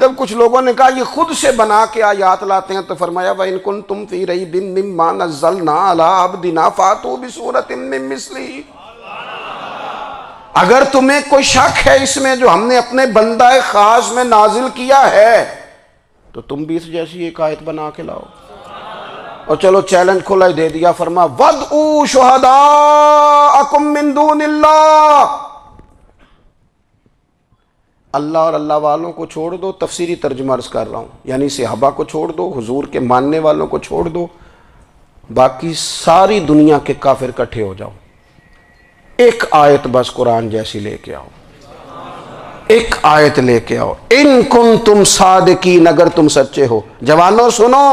جب کچھ لوگوں نے کہا یہ خود سے بنا کے آیات لاتے ہیں تو فرمایا وَإِن كُنتُمْ فِي رَيْبٍ مِّمَّا نَزَّلْنَا عَلَىٰ عَبْدِنَا فَأْتُوا بِسُورَةٍ مِّن مِّثْلِهِ، اگر تمہیں کوئی شک ہے اس میں جو ہم نے اپنے بندہ خاص میں نازل کیا ہے تو تم بھی اس جیسی ایک آیت بنا کے لاؤ۔ اور چلو چیلنج کھلا ہی دے دیا، فرما وَادْعُوا شُهَدَاءَكُم مِّن دُونِ اللَّهِ، اللہ اور اللہ والوں کو چھوڑ دو، تفسیری ترجمہ عرض کر رہا ہوں، یعنی صحابہ کو چھوڑ دو، حضور کے ماننے والوں کو چھوڑ دو، باقی ساری دنیا کے کافر کٹھے ہو جاؤ، ایک آیت بس قرآن جیسی لے کے آؤ، ایک آیت لے کے آؤ، ان کنتم صادقین، اگر تم سچے ہو۔ جوانوں سنو،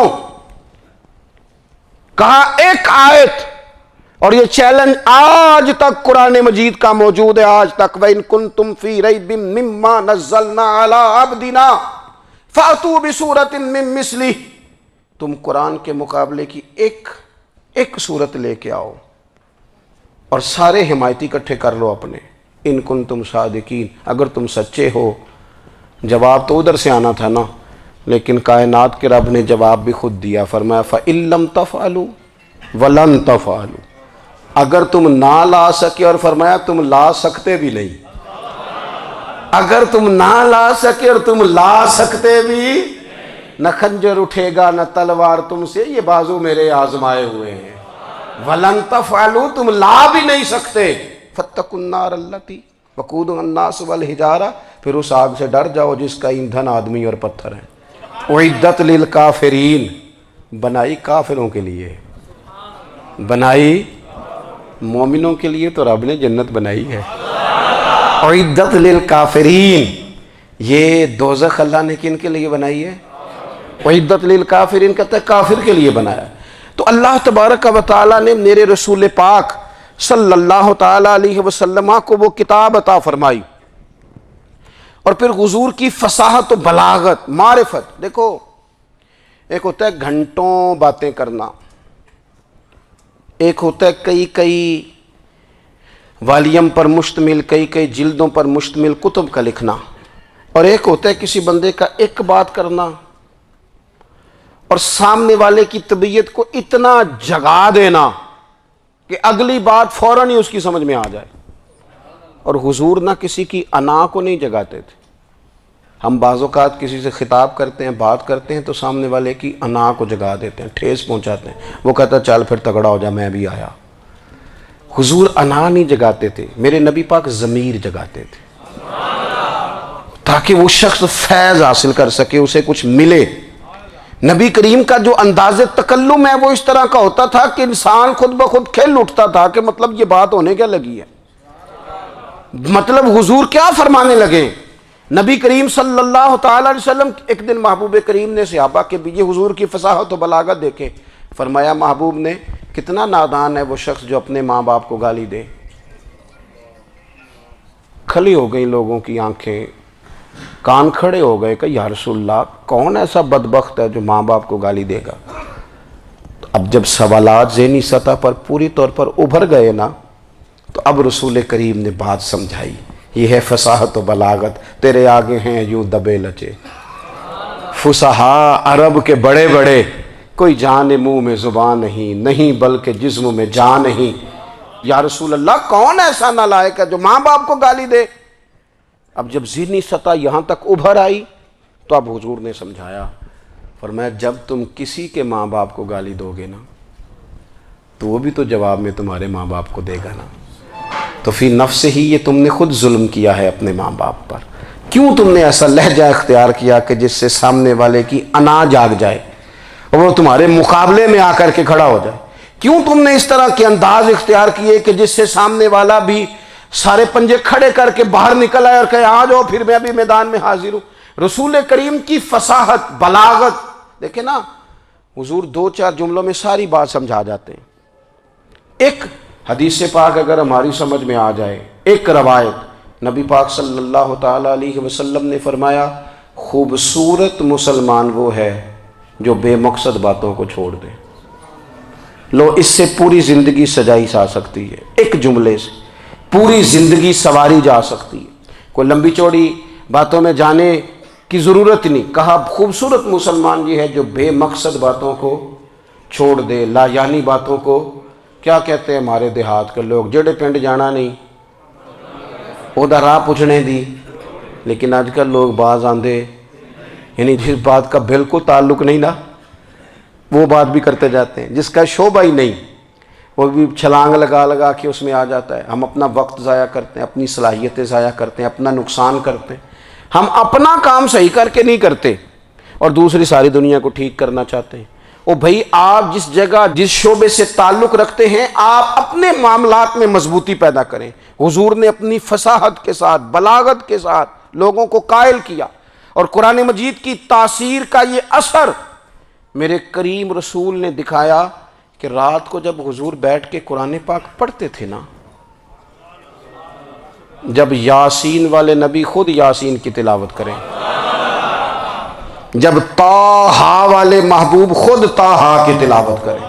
کہا ایک آیت، اور یہ چیلنج آج تک قرآن مجید کا موجود ہے، آج تک وَإِن كُنتُمْ فِي رَيْبٍ مِّمَّا نَزَّلْنَا عَلَىٰ عَبْدِنَا فَأْتُوا بِسُورَةٍ مِّن مِّثْلِهِ، تم قرآن کے مقابلے کی ایک صورت لے کے آؤ اور سارے حمایتی اکٹھے کر لو اپنے، ان کنتم صادقین، اگر تم سچے ہو۔ جواب تو ادھر سے آنا تھا نا، لیکن کائنات کے رب نے جواب بھی خود دیا، فرمایا فَإِن لَّمْ تَفْعَلُوا وَلَن تَفْعَلُوا، اگر تم نہ لا سکے، اور فرمایا تم لا سکتے بھی نہیں، اگر تم نہ لا سکے اور تم لا سکتے بھی، نہ خنجر اٹھے گا نہ تلوار تم سے، یہ بازو میرے آزمائے ہوئے ہیں۔ وَلَن تَفْعَلُوا، تم لا بھی نہیں سکتے، فَاتَّقُوا النَّارَ الَّتِي وَقُودُهَا النَّاسُ وَالْحِجَارَةُ، پھر اس آگ سے ڈر جاؤ جس کا ایندھن آدمی اور پتھر ہے۔ اُعِدَّتْ لِلْكَافِرِينَ، بنائی کافروں کے لیے، بنائی مومنوں کے لیے تو رب نے جنت بنائی ہے۔ اُعِدَّتْ لِلْكَافِرِينَ، یہ دوزخ اللہ نے کن کے لیے بنائی ہے؟ اُعِدَّتْ لِلْكَافِرِينَ کہتا ہے کافر کے لیے بنایا۔ تو اللہ تبارک و تعالیٰ نے میرے رسول پاک صلی اللہ تعالیٰ علیہ وسلم کو وہ کتاب عطا فرمائی، اور پھر حضور کی فصاحت و بلاغت، معرفت۔ دیکھو ایک ہوتا ہے گھنٹوں باتیں کرنا، ایک ہوتا ہے کئی والیم پر مشتمل، کئی جلدوں پر مشتمل کتب کا لکھنا، اور ایک ہوتا ہے کسی بندے کا ایک بات کرنا اور سامنے والے کی طبیعت کو اتنا جگا دینا کہ اگلی بات فوراً ہی اس کی سمجھ میں آ جائے۔ اور حضور نہ کسی کی انا کو نہیں جگاتے تھے۔ ہم بعض اوقات کسی سے خطاب کرتے ہیں، بات کرتے ہیں تو سامنے والے کی انا کو جگا دیتے ہیں، ٹھیس پہنچاتے ہیں، وہ کہتا ہے چل پھر تگڑا ہو جا میں بھی آیا۔ حضور انا نہیں جگاتے تھے، میرے نبی پاک ضمیر جگاتے تھے تاکہ وہ شخص فیض حاصل کر سکے، اسے کچھ ملے۔ نبی کریم کا جو انداز تکلم ہے وہ اس طرح کا ہوتا تھا کہ انسان خود بخود کھل اٹھتا تھا کہ مطلب یہ بات ہونے کیا لگی ہے، مطلب حضور کیا فرمانے لگے۔ نبی کریم صلی اللہ تعالیٰ علیہ وسلم، ایک دن محبوب کریم نے صحابہ کے بھی، یہ حضور کی فصاحت و بلاغت دیکھے، فرمایا محبوب نے کتنا نادان ہے وہ شخص جو اپنے ماں باپ کو گالی دے۔ کھلی ہو گئی لوگوں کی آنکھیں، کان کھڑے ہو گئے کہ یا رسول اللہ کون ایسا بدبخت ہے جو ماں باپ کو گالی دے گا۔ اب جب سوالات ذہنی سطح پر پوری طور پر ابھر گئے نا، تو اب رسول کریم نے بات سمجھائی، یہ ہے فصاحت و بلاغت، تیرے آگے ہیں یوں دبے لچے فصحاء عرب کے بڑے بڑے، کوئی جان منہ میں زبان نہیں بلکہ جسم میں جان نہیں۔ یا رسول اللہ کون ایسا نالائق ہے جو ماں باپ کو گالی دے؟ اب جب ذہنی سطح یہاں تک ابھر آئی تو اب حضور نے سمجھایا، فرمایا جب تم کسی کے ماں باپ کو گالی دو گے نا تو وہ بھی تو جواب میں تمہارے ماں باپ کو دے گا نا، تو فی نفس ہی یہ تم نے خود ظلم کیا ہے اپنے ماں باپ پر۔ کیوں تم نے ایسا لہجہ اختیار کیا کہ جس سے سامنے والے کی انا جاگ جائے اور وہ تمہارے مقابلے میں آ کر کے کھڑا ہو جائے؟ کیوں تم نے اس طرح کے انداز اختیار کیے کہ جس سے سامنے والا بھی سارے پنجے کھڑے کر کے باہر نکل آئے اور کہے آ جاؤ پھر میں ابھی میدان میں حاضر ہوں؟ رسول کریم کی فصاحت بلاغت دیکھیں نا، حضور 2-4 جملوں میں ساری بات سمجھا جاتے ہیں۔ ایک حدیث پاک اگر ہماری سمجھ میں آ جائے، ایک روایت، نبی پاک صلی اللہ تعالیٰ علیہ وسلم نے فرمایا خوبصورت مسلمان وہ ہے جو بے مقصد باتوں کو چھوڑ دے۔ لو اس سے پوری زندگی سجائی جا سکتی ہے، ایک جملے سے پوری زندگی سواری جا سکتی ہے۔ کوئی لمبی چوڑی باتوں میں جانے کی ضرورت نہیں. کہا خوبصورت مسلمان یہ ہے جو بے مقصد باتوں کو چھوڑ دے, لا یعنی باتوں کو. کیا کہتے ہیں ہمارے دیہات کے لوگ, جڑے پنڈ جانا نہیں اودا راہ پوچھنے دی. لیکن آج کل لوگ باز آندے یعنی جس بات کا بالکل تعلق نہیں نا وہ بات بھی کرتے جاتے ہیں, جس کا شعبہ ہی نہیں وہ بھی چھلانگ لگا لگا کے اس میں آ جاتا ہے. ہم اپنا وقت ضائع کرتے ہیں, اپنی صلاحیتیں ضائع کرتے ہیں, اپنا نقصان کرتے ہیں. ہم اپنا کام صحیح کر کے نہیں کرتے اور دوسری ساری دنیا کو ٹھیک کرنا چاہتے ہیں. او بھائی, آپ جس جگہ جس شعبے سے تعلق رکھتے ہیں آپ اپنے معاملات میں مضبوطی پیدا کریں. حضور نے اپنی فصاحت کے ساتھ, بلاغت کے ساتھ لوگوں کو قائل کیا, اور قرآن مجید کی تاثیر کا یہ اثر میرے کریم رسول نے دکھایا کہ رات کو جب حضور بیٹھ کے قرآن پاک پڑھتے تھے نا, جب یاسین والے نبی خود یاسین کی تلاوت کریں, جب طٰہٰ والے محبوب خود طٰہٰ کی تلاوت کریں,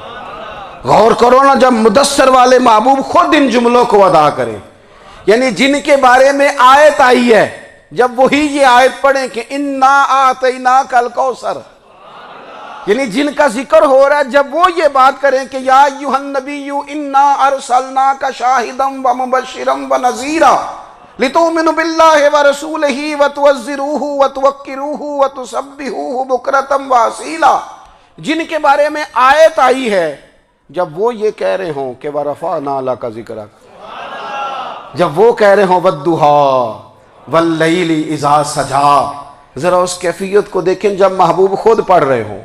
غور کرو نا, جب مدثر والے محبوب خود ان جملوں کو ادا کریں, یعنی جن کے بارے میں آیت آئی ہے جب وہی یہ آیت پڑھیں کہ انا اعطیناک الکوثر, یعنی جن کا ذکر ہو رہا ہے جب وہ یہ بات کریں کہ یا ایھا النبی انا ارسلناک شاہدا ومبشرا ونذیرا لتؤمنوا باللہ ورسولہ وتعزروہ وتوقروہ وتسبحوہ بکرۃ واصیلا, جن کے بارے میں آیت آئی ہے جب وہ یہ کہہ رہے ہوں کہ ورفعنا لک ذکرک, جب وہ کہہ رہے ہوں والضحیٰ واللیل اذا سجا, ذرا اس کیفیت کو دیکھیں جب محبوب خود پڑھ رہے ہوں,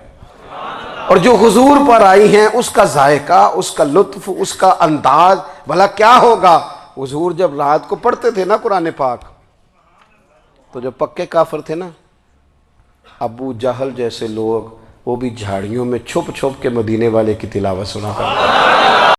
اور جو حضور پر آئی ہیں اس کا ذائقہ, اس کا لطف, اس کا انداز بھلا کیا ہوگا. حضور جب رات کو پڑھتے تھے نا قرآن پاک تو جو پکے کافر تھے نا, ابو جہل جیسے لوگ, وہ بھی جھاڑیوں میں چھپ چھپ کے مدینے والے کی تلاوت سنا کرتے.